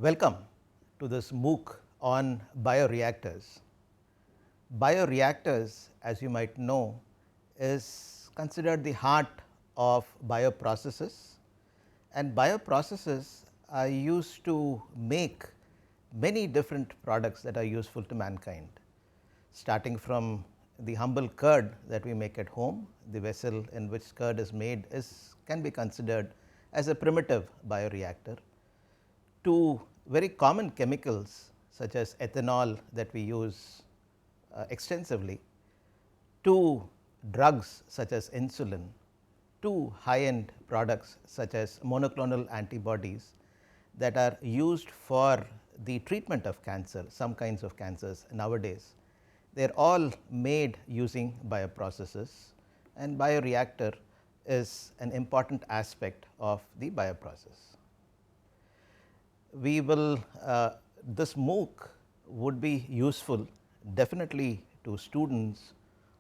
Welcome to this MOOC on bioreactors. Bioreactors, as you might know, is considered the heart of bioprocesses, and bioprocesses are used to make many different products that are useful to mankind, starting from the humble curd that we make at home. The vessel in which curd is made can be considered as a primitive bioreactor, to very common chemicals such as ethanol that we use extensively, to drugs such as insulin, to high end products such as monoclonal antibodies that are used for the treatment of cancer, some kinds of cancers nowadays. They are all made using bioprocesses, and bioreactor is an important aspect of the bioprocess. We will this MOOC would be useful definitely to students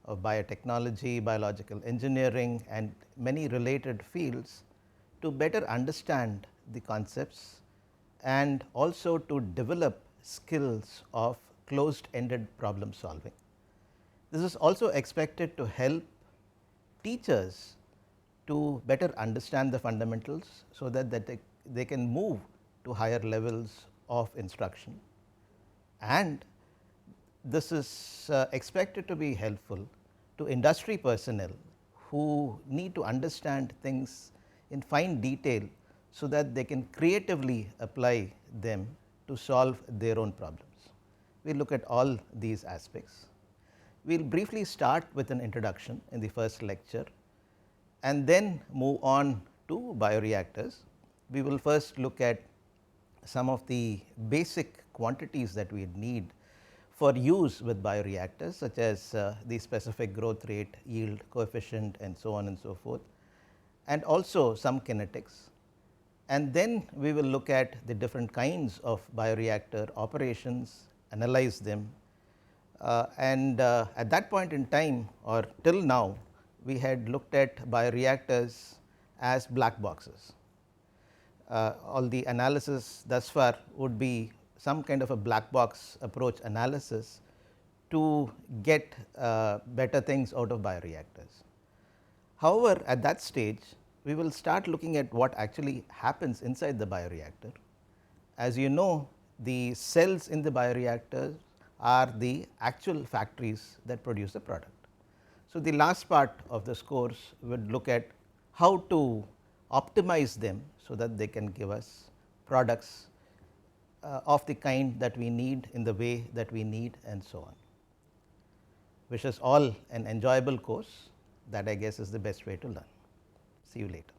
of biotechnology, biological engineering and many related fields to better understand the concepts and also to develop skills of closed ended problem solving. This is also expected to help teachers to better understand the fundamentals, so that they can move to higher levels of instruction, and this is expected to be helpful to industry personnel who need to understand things in fine detail, so that they can creatively apply them to solve their own problems. We will look at all these aspects. We will briefly start with an introduction in the first lecture and then move on to bioreactors. We will first look at some of the basic quantities that we need for use with bioreactors, such as the specific growth rate, yield coefficient and so on and so forth, and also some kinetics. And then we will look at the different kinds of bioreactor operations, analyze them, and at that point in time or till now, we had looked at bioreactors as black boxes. All the analysis thus far would be some kind of a black box approach analysis to get better things out of bioreactors. However, at that stage we will start looking at what actually happens inside the bioreactor. As you know, the cells in the bioreactor are the actual factories that produce the product. So, the last part of this course would look at how to optimize them, so that they can give us products of the kind that we need in the way that we need and so on. Wish us all an enjoyable course. That I guess is the best way to learn. See you later.